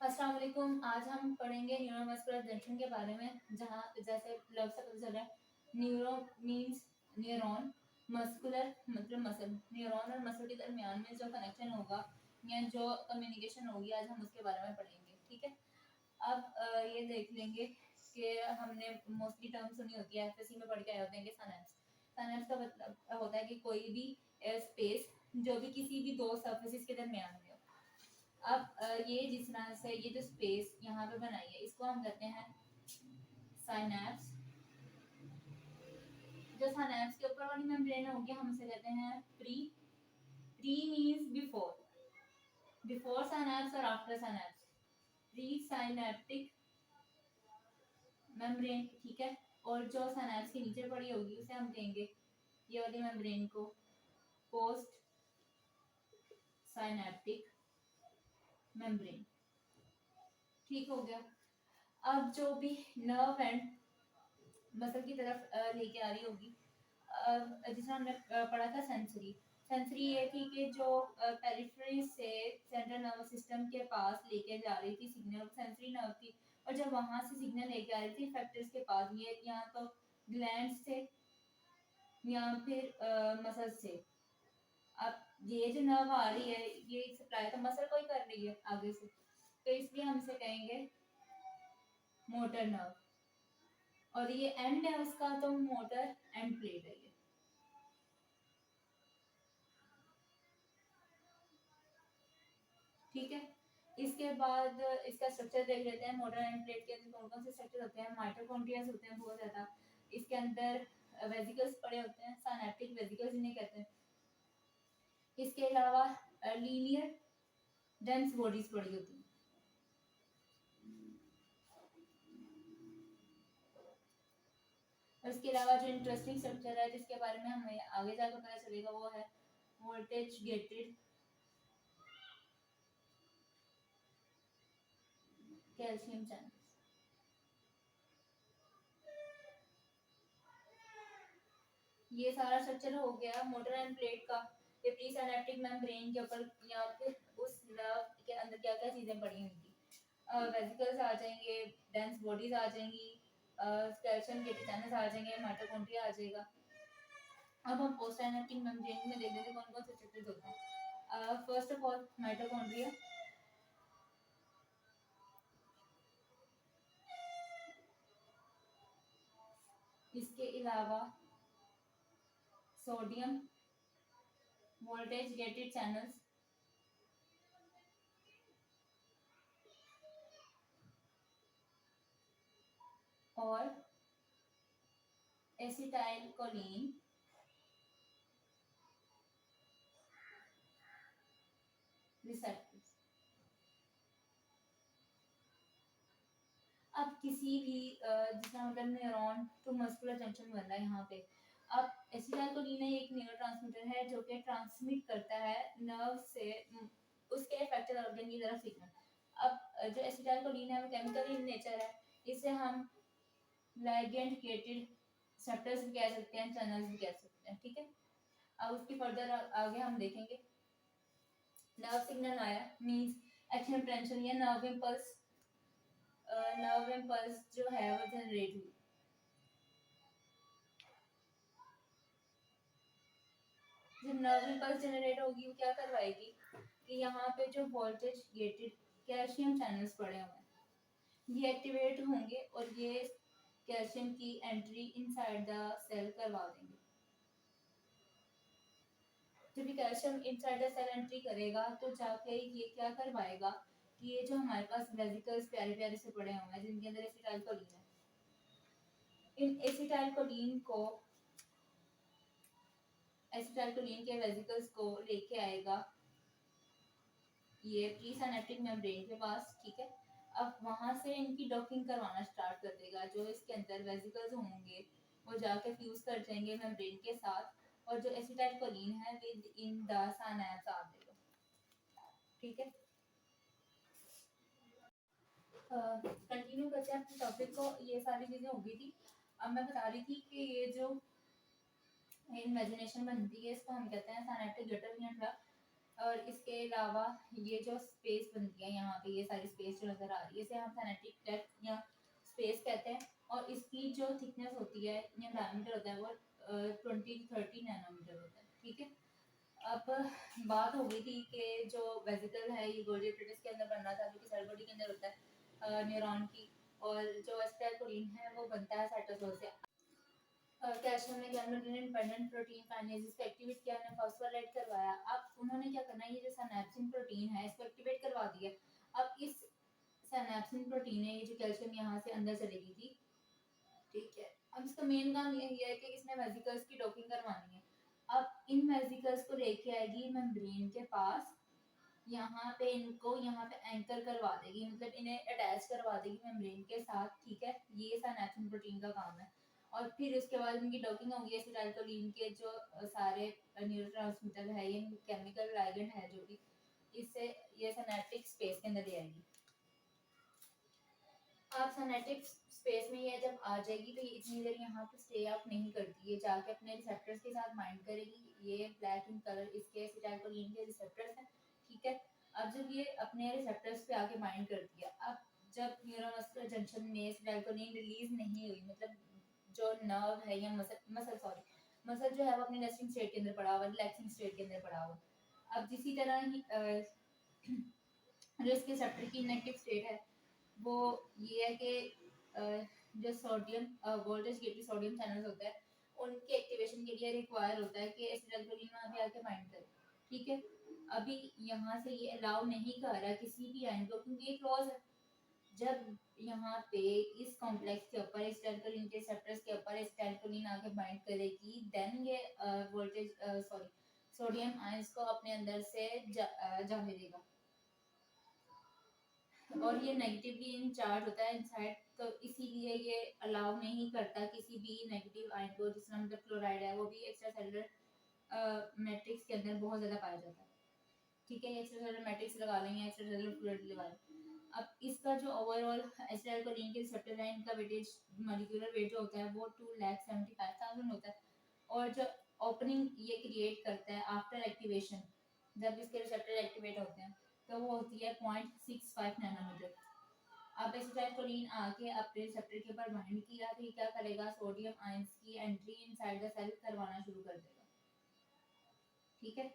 अस्सलाम वालेकुम। आज हम पढ़ेंगे न्यूरोमस्कुलर जंक्शन के बारे में, जहाँ जैसे लफ्ज़ से पता चल रहा है न्यूरो मीन्स न्यूरॉन, मस्कुलर मतलब मसल। न्यूरॉन और मसल के दरमियान में जो कनेक्शन होगा या जो कम्युनिकेशन होगी आज हम उसके बारे में पढ़ेंगे। ठीक है। अब ये देख लेंगे कि हमने मोस्टली टर्म सुनी होती है, एफएससी में पढ़ के आए होते हैं कि साइनेप्स। साइनेप्स का मतलब होता है कि कोई भी स्पेस जो भी किसी भी दो सरफेसिस के दरमियान में हो। अब ये जिस तरह से ये जो स्पेस यहाँ पे बनाई है इसको हम कहते हैं साइनेप्स। जो साइनेप्स के ऊपर वाली मेम्ब्रेन होगी हम उसे कहते हैं pre. Pre means before, before synapse और after synapse, pre synaptic membrane. ठीक है। और जो साइनेप्स के नीचे पड़ी होगी उसे हम कहेंगे ये वाली मेम्ब्रेन को पोस्ट साइनेप्टिक मेम्ब्रेन। ठीक हो गया। अब जो भी नर्व एंड मसल की तरफ लेके आ रही होगी, जिसमें हमने पढ़ा था सेंसरी। सेंसरी ये थी कि जो पेरिफेरी से सेंट्रल नर्वस सिस्टम के पास लेके जा रही थी सिग्नल, सेंसरी नर्व थी। और जब वहां से सिग्नल लेके आ रही थी इफेक्टर्स के पास, ये यहाँ तो ग्लैंड से या फिर मसल से। अब ये जो नर्व आ रही है ये सप्लाई तो मसल को ही कर रही है आगे से, तो इसलिए हम इसे कहेंगे मोटर नर्व। और ये एंड है उसका तो मोटर एंड प्लेट है ये। ठीक है। इसके बाद इसका स्ट्रक्चर देख लेते हैं। मोटर एंड प्लेट के अंदर कौन कौन से स्ट्रक्चर होते हैं। माइटोकॉन्ड्रिया होते हैं बहुत ज्यादा। इसके अंदर वेसिकल्स पड़े होते हैं, सिनेप्टिक वेसिकल्स इन्हें कहते हैं। इसके अलावा लीनियर डेंस बॉडीज पड़ी होती हैं। और इसके अलावा जो इंटरेस्टिंग स्ट्रक्चर है जिसके बारे में हमें आगे जाकर पता चलेगा वो है वोल्टेज गेटेड कैल्शियम चैनल। ये सारा स्ट्रक्चर हो गया मोटर एंड प्लेट का। ये प्री सिनेप्टिक मेम्ब्रेन के ऊपर या फिर उस नर्व के अंदर क्या क्या चीजें पड़ी हुई थी। वेसिकल्स आ जाएंगे, डेंस बॉडीज आ जाएंगी, कैल्शियम गेटेड चैनल्स आ जाएंगे, माइटोकॉन्ड्रिया आ जाएगा। अब हम पोस्ट सिनेप्टिक मेम्ब्रेन में देख लेते हैं कौन कौन से स्ट्रक्चर्स होते हैं। First of all mitochondria. इसके अलावा सोडियम वोल्टेज गेटेड चैनल्स, और एसिटाइल कोलिन रिसेप्टर्स। अब किसी भी जिसका मतलब न्यूरॉन टू मस्कुलर जंक्शन बन रहा है यहाँ पे। अब एसिटाइलकोलिन एक न्यूरोट्रांसमीटर है जो कि ट्रांसमिट करता है नर्व से उसके अफेक्टेड ऑर्गन की तरफ सिग्नल। अब जो एसिटाइलकोलिन है वो केमिकल इन नेचर है। इसे हम लाइगेंड गेटेड रिसेप्टर्स भी कह सकते हैं, चैनल्स भी कह सकते हैं। ठीक है। अब उसकी फर्दर आगे हम देखेंगे। नर्व सिग्नल आया मींस एक्शन पोटेंशियल या नर्व इम्पल्स, नर्व इम्पल्स जो है वो जनरेट हुई। जब नर्व इम्पल्स जनरेट होगी वो क्या करवाएगी कि यहाँ पे जो वोल्टेज गेटेड कैल्शियम चैनल्स पड़े हुए हैं ये एक्टिवेट होंगे और ये कैल्शियम की एंट्री इनसाइड द सेल करवा देंगे। जब ये calcium inside the cell entry करेगा तो जाके ये क्या करवाएगा कि ये जो हमारे पास वेसिकल्स प्यारे प्यारे से पड़े हुए हैं जिनके अंदर एसिटाइलकोलिन है, इन एसिटाइलकोलिन के वेसिकल्स को लेके आएगा ये प्री सिनेप्टिक मेम्ब्रेन के पास। ठीक है। अब वहां से इनकी डॉकिंग करवाना स्टार्ट कर देगा। जो इसके अंदर वेसिकल्स होंगे वो जाके फ्यूज कर जाएंगे मेम्ब्रेन के साथ और जो एसिटाइलकोलिन है विद इन द सिनैप्स आ देगा। ठीक है। कंटिन्यू करते हैं अपने टॉपिक को। ये सारी चीजें हो गई थी। अब मैं बता रही थी कि ये जो इमेजिनेशन बनती है इसको हम कहते हैं सिनेप्टिक गटर और इसके अलावा ये जो स्पेस बनती है यहाँ पे, ये सारी स्पेस जो नज़र आ रही है, इसे हम फैनेटिक डेप्थ या स्पेस कहते हैं। और इसकी जो थिकनेस होती है या डायमीटर होता है वो 20 to 30 नैनोमीटर होता है। ठीक है, अब बात हो गई थी कि जो वेसिकल है ये गोल्गी एपरेटस के अंदर बनना था, जो कि सेल बॉडी के अंदर होता है न्यूरॉन की, और जो एसिटाइलकोलिन है वो बनता है साइटोसोल से। कैल्शियम ने गैल्वेनिन इंडिपेंडेंट प्रोटीन काइनेज को एक्टिवेट किया, ने फॉस्फोराइलेट करवाया। अब उन्होंने क्या करना है, ये जो सिनेप्सिन प्रोटीन है इसको एक्टिवेट करवा दिया। अब इस सिनेप्सिन प्रोटीन है, ये जो कैल्शियम यहाँ से अंदर चलेगी थी, ठीक है। अब इसका मेन काम यही है कि इसने वेसिकल्स की डॉकिंग करवानी है। अब इन वेसिकल्स को लेके आएगी मेम्ब्रेन के पास, यहाँ पे इनको यहाँ पे एंकर करवा देगी, मतलब इन्हें अटैच करवा देगी मेम्ब्रेन के साथ। ठीक है, ये सिनेप्सिन प्रोटीन का काम है। और फिर उसके बाद इनकी डॉकिंग होगी एसिटाइलकोलिन के जो सारे न्यूरोट्रांसमीटर है, ये केमिकल लाइगेंड है जो कि इससे ये सिनेप्टिक स्पेस के अंदर ले आएगी। अब सिनेप्टिक स्पेस में ये जब आ जाएगी तो ये इतनी देर यहाँ पे स्टे अप नहीं करती, ये जाके अपने रिसेप्टर्स के साथ बाइंड करेगी। ये ब्लैक इन कलर इसके एसिटाइलकोलिन के रिसेप्टर्स हैं। ठीक है, अब जब ये अपने रिसेप्टर्स पे आके बाइंड करती है, अब जब न्यूरोमस्कुलर जंक्शन में एसिटाइलकोलिन रिलीज नहीं हुई, मतलब जो नर्व है या मसल जो है वो अपने रेस्टिंग स्टेट के अंदर पड़ा हुआ, रिलैक्सिंग स्टेट के अंदर पड़ा हुआ। अब जिसी तरह ही जो इसके रिसेप्टर की नेगेटिव स्टेट है वो ये है कि जो sodium voltage gated sodium channels होता है, उनके एक्टिवेशन के लिए रिक्वायर होता है कि एसिटाइलकोलिन वहाँ पे आके बाइंड करे। ठीक है, अभी यहाँ से ये अलाउ नहीं कर रहा किसी भी आयन को, क्योंकि ये क्लोज है। जब यहाँ पे इस कॉम्प्लेक्स के ऊपर एसिटाइलकोलिन के रिसेप्टर्स के ऊपर एसिटाइलकोलिन आके बाइंड करेगी, देन ये वोल्टेज सोडियम आयंस को अपने अंदर से जाने देगा। और ये नेगेटिवली इंचार्ज होता है इनसाइड, तो इसीलिए ये अलाउ नहीं करता किसी भी नेगेटिव आयन को, जिसमें मतलब क्लोराइड है वो भी एक्स्ट्रा सेलुलर मैट्रिक्स के अंदर बहुत ज़्यादा पाया जाता है। ठीक है, एक्स्ट्रा सेलुलर मैट्रिक्स लगा लेंगे, एक्स्ट्रा सेलुलर फ्लूइड लगा लेंगे। अब इसका जो ओवरऑल एसिटाइलकोलिन के रिसेप्टर है, इनका वेटेज मॉलिक्यूलर वेट जो होता है वो 2,75,000 होता है। और जो ओपनिंग ये क्रिएट करता है आफ्टर एक्टिवेशन, जब इसके रिसेप्टर एक्टिवेट होते हैं, तो वो होती है 0.65 नैनोमीटर। अब एसिटाइलकोलिन आके अपने रिसेप्टर के ऊपर बाइंड किया तो ये क्या करेगा, सोडियम आयंस की एंट्री इनसाइड द सेल करवाना शुरू कर देगा। ठीक है,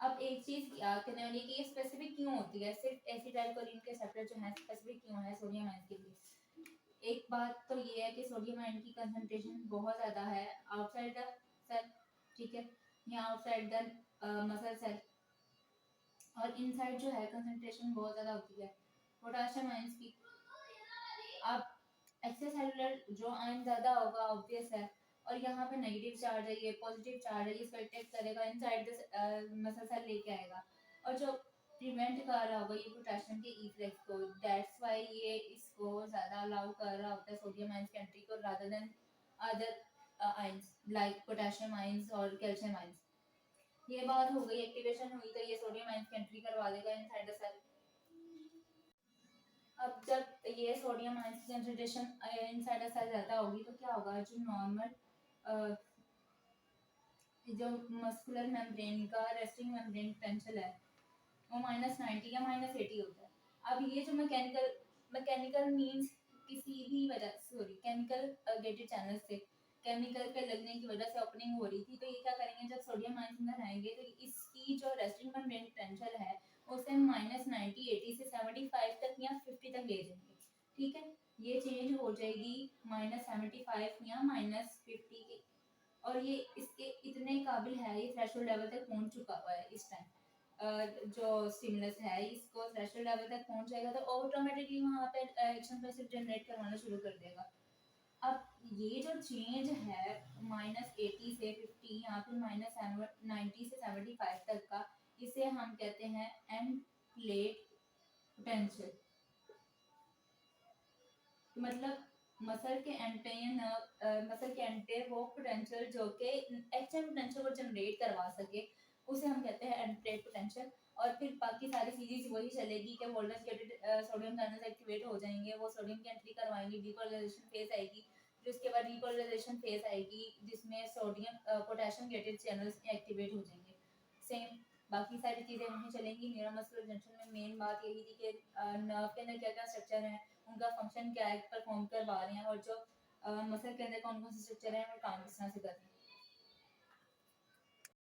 अब एक चीज याद करने वाली है कि ये स्पेसिफिक क्यों होती है, सिर्फ एसिटाइलकोलिन के रिसेप्टर जो है स्पेसिफिक क्यों है सोडियम आयंस के लिए। एक बात तो ये है कि सोडियम आयन की कंसंट्रेशन बहुत ज़्यादा है आउटसाइड द सेल। ठीक है, या आउटसाइड द मसल सेल, और इनसाइड जो है कंसंट्रेशन बहुत ज़्यादा होती है पोटेशियम आयंस की। अब एक्स्ट्रा सेलुलर जो आयन ज़्यादा होगा ऑब्वियस है, और यहाँ पे नेगेटिव चार्ज है, ये पॉजिटिव चार्ज है, ये इसको अटैक करेगा इनसाइड द मसल सेल लेके आएगा, और जो प्रिवेंट कर रहा होगा ये पोटेशियम के इफ्लेक्स को। दैट्स वाई ये इसको ज़्यादा अलाउ कर रहा होता है सोडियम आयंस की एंट्री को, rather than other ions like potassium ions और कैल्शियम आयंस। ये बात हो गई, एक्टिवेशन हुई तो ये सोडियम आयंस की एंट्री करवा देगा इनसाइड द सेल। अब जब ये सोडियम आयन की कंसंट्रेशन इनसाइड द सेल ज़्यादा होगी तो क्या होगा, जो नॉर्मल जो मस्कुलर मेम्ब्रेन का रेस्टिंग मेम्ब्रेन पोटेंशियल है वो -90 या -80 होता है। अब ये जो मैकेनिकल मीन्स किसी भी वजह सॉरी केमिकल गेटेड चैनल से केमिकल के लगने की वजह से ओपनिंग हो रही थी, तो ये क्या करेंगे, जब सोडियम आयन अंदर आएंगे तो इसकी जो रेस्टिंग मेम्ब्रेन पोटेंशियल है उसे -90 80 से 75 तक या 50 तक ले जाएंगे। ठीक है, ये चेंज हो जाएगी -75 या -50 की, और ये इसके इतने काबिल है, ये थ्रेशोल्ड लेवल तक पहुंच चुका हुआ है इस टाइम। जो स्टिमुलस है इसको थ्रेशोल्ड लेवल तक पहुंच जाएगा तो ऑटोमेटिकली वहाँ पे एक्शन पैसिव जनरेट करवाना शुरू कर देगा। अब ये जो चेंज है -80 से 50 या फिर -90 से 75 तक का, इसे हम कहते हैं एंड प्लेट पोटेंशियल। मतलब मसल के एंड पे या मसल के एंड पे वो पोटेंशियल जो कि एक्चुअल पोटेंशियल को जनरेट करवा सके, उसे हम कहते हैं एंड प्लेट पोटेंशियल। और फिर बाकी सारी सीरीज वही चलेगी कि voltage gated sodium channels activate हो जाएंगे, वो सोडियम की एंट्री करवाएंगे, डीपोलराइजेशन फेज आएगी, फिर उसके बाद डीपोलराइजेशन फेज आएगी जिसमें sodium potassium gated channels activate हो जाएंगे। सेम बाकी सारी चीज़ें वहीं चलेंगी। न्यूरोमस्कुलर जंक्शन में मेन बात यही थी कि नर्व के अंदर क्या क्या स्ट्रक्चर है, उनका फंक्शन क्या है, परफॉर्म करवा रहे हैं, और जो मसल के अंदर कौन कौन से स्ट्रक्चर हैं वो काम किस तरह से कर रहे हैं।